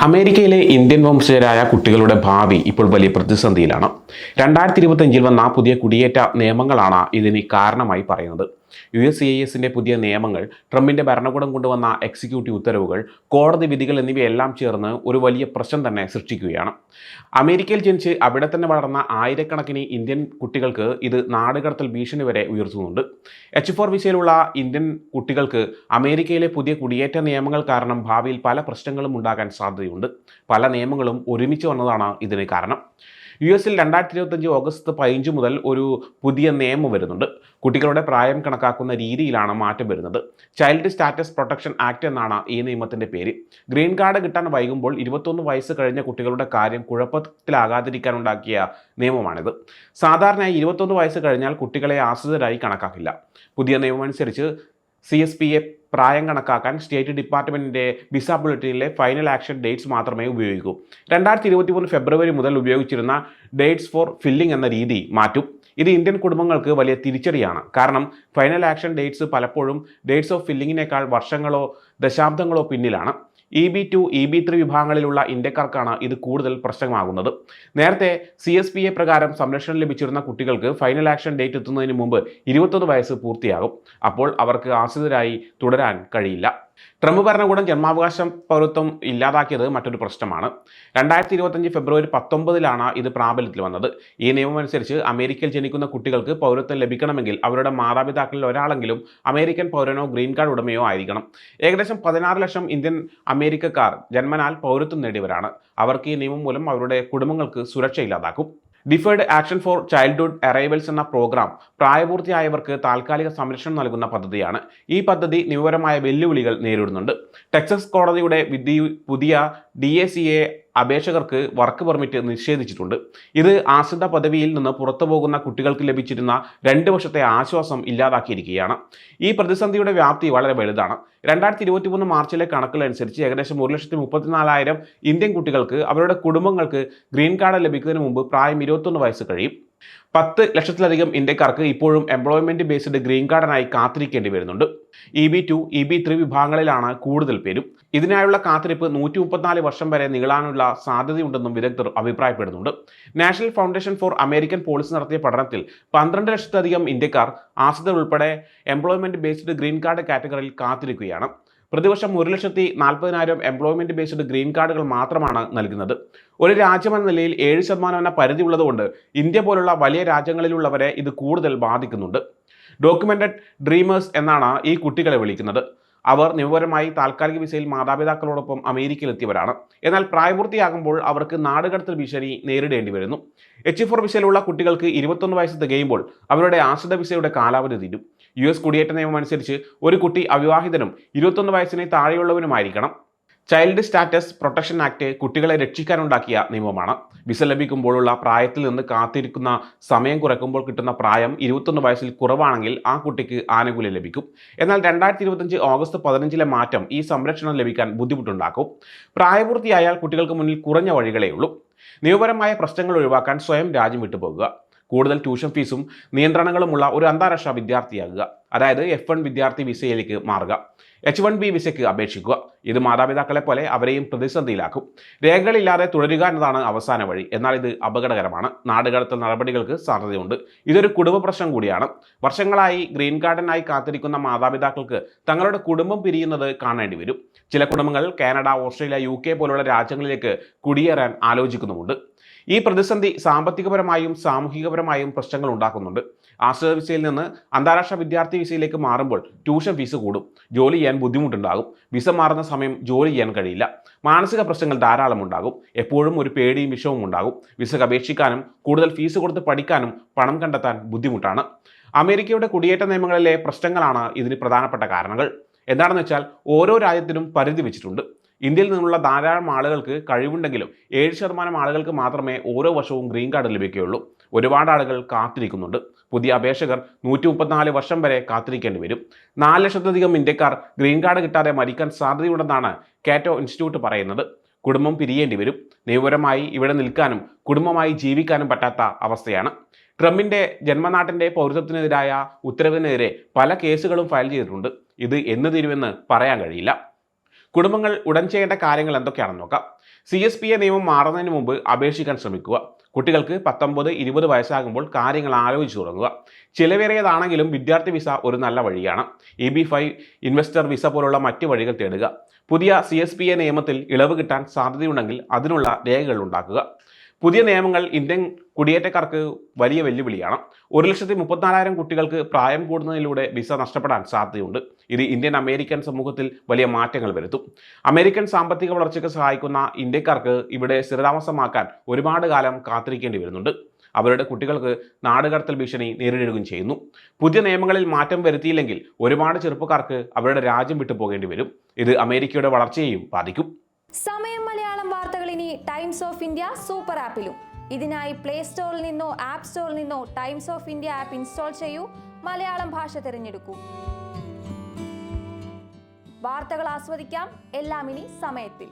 അമേരിക്കയിലെ ഇന്ത്യൻ വംശജരായ കുട്ടികളുടെ ഭാവി ഇപ്പോൾ വലിയ പ്രതിസന്ധിയിലാണ്. 2025 വന്ന പുതിയ കുടിയേറ്റ നിയമങ്ങളാണ് ഇതിന് കാരണമായി പറയുന്നത്. USCISന്റെ പുതിയ നിയമങ്ങൾ, ട്രംപിന്റെ ഭരണകൂടം കൊണ്ടുവന്ന എക്സിക്യൂട്ടീവ് ഉത്തരവുകൾ, കോടതി വിധികൾ എന്നിവയെല്ലാം ചേർന്ന് ഒരു വലിയ പ്രശ്നം തന്നെ സൃഷ്ടിക്കുകയാണ്. അമേരിക്കയിൽ ജനിച്ച് അവിടെ തന്നെ വളർന്ന ആയിരക്കണക്കിന് ഇന്ത്യൻ കുട്ടികൾക്ക് ഇത് നാടുകടത്തൽ ഭീഷണി വരെ ഉയർത്തുന്നുണ്ട്. H4 വിസയിലുള്ള ഇന്ത്യൻ കുട്ടികൾക്ക് അമേരിക്കയിലെ പുതിയ കുടിയേറ്റ നിയമങ്ങൾ കാരണം ഭാവിയിൽ പല പ്രശ്നങ്ങളും ഉണ്ടാകാൻ സാധ്യതയുണ്ട്. പല നിയമങ്ങളും ഒരുമിച്ച് വന്നതാണ് ഇതിന് കാരണം. US-ൽ 2025 ഓഗസ്റ്റ് 15 മുതൽ ഒരു പുതിയ നിയമം വരുന്നുണ്ട്. കുട്ടികളുടെ പ്രായം കണക്കാക്കുന്ന രീതിയിലാണ് മാറ്റം വരുന്നത്. ചൈൽഡ് സ്റ്റാറ്റസ് പ്രൊട്ടക്ഷൻ ആക്ട് എന്നാണ് ഈ നിയമത്തിൻ്റെ പേര്. ഗ്രീൻ കാർഡ് കിട്ടാൻ വൈകുമ്പോൾ 21 വയസ്സ് കഴിഞ്ഞ കുട്ടികളുടെ കാര്യം കുഴപ്പത്തിലാകാതിരിക്കാനുണ്ടാക്കിയ നിയമമാണിത്. സാധാരണയായി 21 വയസ്സ് കഴിഞ്ഞാൽ കുട്ടികളെ ആശ്രിതരായി കണക്കാക്കില്ല. പുതിയ നിയമമനുസരിച്ച് CSPA പ്രായം കണക്കാക്കാൻ സ്റ്റേറ്റ് ഡിപ്പാർട്ട്മെൻറ്റിൻ്റെ വിസ ബുള്ളറ്റിനിലെ ഫൈനൽ ആക്ഷൻ ഡേറ്റ്സ് മാത്രമേ ഉപയോഗിക്കൂ. 2023 ഫെബ്രുവരി മുതൽ ഉപയോഗിച്ചിരുന്ന ഡേറ്റ്സ് ഫോർ ഫില്ലിംഗ് എന്ന രീതി മാറ്റും. ഇത് ഇന്ത്യൻ കുടുംബങ്ങൾക്ക് വലിയ തിരിച്ചടിയാണ്. കാരണം ഫൈനൽ ആക്ഷൻ ഡേറ്റ്സ് പലപ്പോഴും ഡേറ്റ്സ് ഓഫ് ഫില്ലിങ്ങിനേക്കാൾ വർഷങ്ങളോ ദശാബ്ദങ്ങളോ പിന്നിലാണ്. EB2, EB3 വിഭാഗങ്ങളിലുള്ള ഇന്ത്യക്കാർക്കാണ് ഇത് കൂടുതൽ പ്രശ്നമാകുന്നത്. നേരത്തെ CSPA പ്രകാരം സംരക്ഷണം ലഭിച്ചിരുന്ന കുട്ടികൾക്ക് ഫൈനൽ ആക്ഷൻ ഡേറ്റ് എത്തുന്നതിന് മുമ്പ് 21 വയസ്സ് പൂർത്തിയാകും. അപ്പോൾ അവർക്ക് ആശ്രിതരായി തുടരാൻ കഴിയില്ല. ട്രംപ് ഭരണകൂടം ജന്മാവകാശ പൗരത്വം ഇല്ലാതാക്കിയത് മറ്റൊരു പ്രശ്നമാണ്. 2025 ഫെബ്രുവരി 19 ഇത് പ്രാബല്യത്തിൽ വന്നത്. ഈ നിയമമനുസരിച്ച് അമേരിക്കയിൽ ജനിക്കുന്ന കുട്ടികൾക്ക് പൗരത്വം ലഭിക്കണമെങ്കിൽ അവരുടെ മാതാപിതാക്കളിൽ ഒരാളെങ്കിലും അമേരിക്കൻ പൗരനോ ഗ്രീൻ കാർഡ് ഉടമയോ ആയിരിക്കണം. ഏകദേശം 16 ലക്ഷം ഇന്ത്യൻ അമേരിക്കക്കാർ ജന്മനാൽ പൗരത്വം നേടിയവരാണ്. അവർക്ക് ഈ നിയമം മൂലം അവരുടെ കുടുംബങ്ങൾക്ക് സുരക്ഷ ഇല്ലാതാക്കും. Deferred action for childhood arrivals എന്ന പ്രോഗ്രാം പ്രായപൂർത്തിയായവർക്ക് താൽക്കാലിക സംരക്ഷണം നൽകുന്ന പദ്ധതിയാണ്. ഈ പദ്ധതി നിയമപരമായ വെല്ലുവിളികൾ നേരിടുന്നുണ്ട്. ടെക്സസ് കോടതിയുടെ വിധി പുതിയ DACA അപേക്ഷകർക്ക് വർക്ക് പെർമിറ്റ് നിഷേധിച്ചിട്ടുണ്ട്. ഇത് ആശ്രിത പദവിയിൽ നിന്ന് പുറത്തു പോകുന്ന കുട്ടികൾക്ക് ലഭിച്ചിരുന്ന 2 വർഷത്തെ ആശ്വാസം ഇല്ലാതാക്കിയിരിക്കുകയാണ്. ഈ പ്രതിസന്ധിയുടെ വ്യാപ്തി വളരെ വലുതാണ്. 2023 മാർച്ചിലെ കണക്കുകളനുസരിച്ച് ഏകദേശം 1,34,000 ഇന്ത്യൻ കുട്ടികൾക്ക് അവരുടെ കുടുംബങ്ങൾക്ക് ഗ്രീൻ കാർഡ് ലഭിക്കുന്നതിന് മുമ്പ് പ്രായം 21 വയസ്സ് കഴിയും. 10 ലക്ഷത്തിലധികം ഇന്ത്യക്കാർക്ക് ഇപ്പോഴും എംപ്ലോയ്മെന്റ് ബേസ്ഡ് ഗ്രീൻ കാർഡിനായി കാത്തിരിക്കേണ്ടി വരുന്നുണ്ട്. EB2, EB3 വിഭാഗങ്ങളിലാണ് കൂടുതൽ പേരും. ഇതിനായുള്ള കാത്തിരിപ്പ് 134 വർഷം വരെ നീളാനുള്ള സാധ്യതയുണ്ടെന്നും വിദഗ്ധർ അഭിപ്രായപ്പെടുന്നുണ്ട്. National foundation for American policy നടത്തിയ പഠനത്തിൽ 12 ലക്ഷത്തിലധികം ഇന്ത്യക്കാർ ആശ്രിതർ ഉൾപ്പെടെ എംപ്ലോയ്മെന്റ് ബേസ്ഡ് ഗ്രീൻ കാർഡ് കാറ്റഗറിയിൽ കാത്തിരിക്കുകയാണ്. പ്രതിവർഷം 1,40,000 എംപ്ലോയ്മെന്റ് ബേസ്ഡ് ഗ്രീൻ കാർഡുകൾ മാത്രമാണ് നൽകുന്നത്. ഒരു രാജ്യമെന്ന നിലയിൽ 7% എന്ന പരിധി ഉള്ളതുകൊണ്ട് ഇന്ത്യ പോലുള്ള വലിയ രാജ്യങ്ങളിലുള്ളവരെ ഇത് കൂടുതൽ ബാധിക്കുന്നുണ്ട്. ഡോക്യുമെന്റഡ് ഡ്രീമേഴ്സ് എന്നാണ് ഈ കുട്ടികളെ വിളിക്കുന്നത്. അവർ നിയമപരമായി താൽക്കാലിക വിസയിൽ മാതാപിതാക്കളോടൊപ്പം അമേരിക്കയിലെത്തിയവരാണ്. എന്നാൽ പ്രായപൂർത്തിയാകുമ്പോൾ അവർക്ക് നാടുകടത്തൽ ഭീഷണി നേരിടേണ്ടി വരുന്നു. H4 വിസയിലുള്ള കുട്ടികൾക്ക് 21 വയസ്സ് തികയുമ്പോൾ അവരുടെ ആശ്രിത വിസയുടെ കാലാവധി തീരും. US കുടിയേറ്റ നിയമം അനുസരിച്ച് ഒരു കുട്ടി അവിവാഹിതനും 21 വയസ്സിന് താഴെയുള്ളവനുമായിരിക്കണം. ചൈൽഡ് സ്റ്റാറ്റസ് പ്രൊട്ടക്ഷൻ ആക്ട് കുട്ടികളെ രക്ഷിക്കാനുണ്ടാക്കിയ നിയമമാണ്. വിസ ലഭിക്കുമ്പോഴുള്ള പ്രായത്തിൽ നിന്ന് കാത്തിരിക്കുന്ന സമയം കുറയ്ക്കുമ്പോൾ കിട്ടുന്ന പ്രായം 21 വയസ്സിൽ കുറവാണെങ്കിൽ ആ കുട്ടിക്ക് ആനുകൂല്യം ലഭിക്കും. എന്നാൽ 2025 ഓഗസ്റ്റ് 15 മാറ്റം ഈ സംരക്ഷണം ലഭിക്കാൻ ബുദ്ധിമുട്ടുണ്ടാക്കും. പ്രായപൂർത്തിയായാൽ കുട്ടികൾക്ക് മുന്നിൽ കുറഞ്ഞ വഴികളേ ഉള്ളൂ. നിയമപരമായ പ്രശ്നങ്ങൾ ഒഴിവാക്കാൻ സ്വയം രാജ്യം വിട്ടുപോകുക, കൂടുതൽ ട്യൂഷൻ ഫീസും നിയന്ത്രണങ്ങളുമുള്ള ഒരു അന്താരാഷ്ട്ര വിദ്യാർത്ഥിയാകുക, അതായത് F1 വിദ്യാർത്ഥി വിസയിലേക്ക് മാറുക, H1B വിസയ്ക്ക് അപേക്ഷിക്കുക. ഇത് മാതാപിതാക്കളെ പോലെ അവരെയും പ്രതിസന്ധിയിലാക്കും. രേഖകളില്ലാതെ തുടരുക എന്നതാണ് അവസാന വഴി. എന്നാൽ ഇത് അപകടകരമാണ്. നാടുകടത്തൽ നടപടികൾക്ക് സാധ്യതയുണ്ട്. ഇതൊരു കുടുംബ പ്രശ്നം കൂടിയാണ്. വർഷങ്ങളായി ഗ്രീൻ കാർഡിനായി കാത്തിരിക്കുന്ന മാതാപിതാക്കൾക്ക് തങ്ങളുടെ കുടുംബം പിരിയുന്നത് കാണേണ്ടി വരും. ചില കുടുംബങ്ങൾ കാനഡ, ഓസ്ട്രേലിയ, UK പോലുള്ള രാജ്യങ്ങളിലേക്ക് കുടിയേറാൻ ആലോചിക്കുന്നുമുണ്ട്. ഈ പ്രതിസന്ധി സാമ്പത്തികപരമായും സാമൂഹികപരമായും പ്രശ്നങ്ങൾ ഉണ്ടാക്കുന്നുണ്ട്. ആശ്രിത വിസയിൽ നിന്ന് അന്താരാഷ്ട്ര വിദ്യാർത്ഥി വിസയിലേക്ക് മാറുമ്പോൾ ട്യൂഷൻ ഫീസ് കൂടും, ജോലി ചെയ്യാൻ ബുദ്ധിമുട്ടുണ്ടാകും, വിസ മാറുന്ന സമയം ജോലി ചെയ്യാൻ കഴിയില്ല, മാനസിക പ്രശ്നങ്ങൾ ധാരാളം ഉണ്ടാകും, എപ്പോഴും ഒരു പേടിയും വിഷവും ഉണ്ടാകും. വിസ അപേക്ഷിക്കാനും കൂടുതൽ ഫീസ് കൊടുത്ത് പഠിക്കാനും പണം കണ്ടെത്താൻ ബുദ്ധിമുട്ടാണ്. അമേരിക്കയുടെ കുടിയേറ്റ നിയമങ്ങളിലെ പ്രശ്നങ്ങളാണ് ഇതിന് പ്രധാനപ്പെട്ട കാരണങ്ങൾ. എന്താണെന്ന് വെച്ചാൽ ഓരോ രാജ്യത്തിനും പരിധി വെച്ചിട്ടുണ്ട്. ഇന്ത്യയിൽ നിന്നുള്ള ധാരാളം ആളുകൾക്ക് കഴിവുണ്ടെങ്കിലും 7% ആളുകൾക്ക് മാത്രമേ ഓരോ വർഷവും ഗ്രീൻ കാർഡ് ലഭിക്കുകയുള്ളൂ. ഒരുപാട് ആളുകൾ കാത്തിരിക്കുന്നുണ്ട്. പുതിയ അപേക്ഷകർ 134 വർഷം വരെ കാത്തിരിക്കേണ്ടി വരും. 4 ലക്ഷത്തിലധികം ഇന്ത്യക്കാർ ഗ്രീൻ കാർഡ് കിട്ടാതെ മരിക്കാൻ സാധ്യതയുണ്ടെന്നാണ് കാറ്റോ ഇൻസ്റ്റിറ്റ്യൂട്ട് പറയുന്നത്. കുടുംബം പിരിയേണ്ടി വരും. നിയമപരമായി ഇവിടെ നിൽക്കാനും കുടുംബമായി ജീവിക്കാനും പറ്റാത്ത അവസ്ഥയാണ്. ട്രംപിന്റെ ജന്മനാട്ടിന്റെ പൗരത്വത്തിനെതിരായ ഉത്തരവിനെതിരെ പല കേസുകളും ഫയൽ ചെയ്തിട്ടുണ്ട്. ഇത് എന്ന് തീരുമെന്ന് പറയാൻ കഴിയില്ല. കുടുംബങ്ങൾ ഉടൻ ചെയ്യേണ്ട കാര്യങ്ങൾ എന്തൊക്കെയാണെന്ന് നോക്കാം. CSPA നിയമം മാറുന്നതിന് മുമ്പ് അപേക്ഷിക്കാൻ ശ്രമിക്കുക. കുട്ടികൾക്ക് 19-20 വയസ്സാകുമ്പോൾ കാര്യങ്ങൾ ആലോചിച്ച് തുടങ്ങുക. ചിലവേറിയതാണെങ്കിലും വിദ്യാർത്ഥി വിസ ഒരു നല്ല വഴിയാണ്. EB-5, ഇൻവെസ്റ്റർ വിസ പോലുള്ള മറ്റ് വഴികൾ തേടുക. പുതിയ CSPA നിയമത്തിൽ ഇളവ് കിട്ടാൻ സാധ്യതയുണ്ടെങ്കിൽ അതിനുള്ള രേഖകൾ ഉണ്ടാക്കുക. പുതിയ നിയമങ്ങൾ ഇന്ത്യൻ കുടിയേറ്റക്കാർക്ക് വലിയ വെല്ലുവിളിയാണ്. 1,34,000 കുട്ടികൾക്ക് പ്രായം കൂടുന്നതിലൂടെ വിസ നഷ്ടപ്പെടാൻ സാധ്യതയുണ്ട്. ഇത് ഇന്ത്യൻ അമേരിക്കൻ സമൂഹത്തിൽ വലിയ മാറ്റങ്ങൾ വരുത്തും. അമേരിക്കൻ സാമ്പത്തിക വളർച്ചയ്ക്ക് സഹായിക്കുന്ന ഇന്ത്യക്കാർക്ക് ഇവിടെ സ്ഥിരതാമസമാക്കാൻ ഒരുപാട് കാലം കാത്തിരിക്കേണ്ടി വരുന്നുണ്ട്. അവരുടെ കുട്ടികൾക്ക് നാടുകടത്തൽ ഭീഷണി നേരിടുകയും ചെയ്യുന്നു. പുതിയ നിയമങ്ങളിൽ മാറ്റം വരുത്തിയില്ലെങ്കിൽ ഒരുപാട് ചെറുപ്പക്കാർക്ക് അവരുടെ രാജ്യം വിട്ടു പോകേണ്ടി വരും. ഇത് അമേരിക്കയുടെ വളർച്ചയെയും ബാധിക്കും. സമയം മലയാളം വാർത്തകൾ ഇനി ടൈംസ് ഓഫ് ഇന്ത്യ സൂപ്പർ ആപ്പിലും. ഇതിനായി പ്ലേ സ്റ്റോറിൽ നിന്നോ ആപ്പ് സ്റ്റോറിൽ നിന്നോ times of India app install ചെയ്യൂ. മലയാളം ഭാഷ തിരഞ്ഞെടുക്കൂ. വാർത്തകൾ ആസ്വദിക്കാം. എല്ലാം ഇനി സമയത്തിൽ.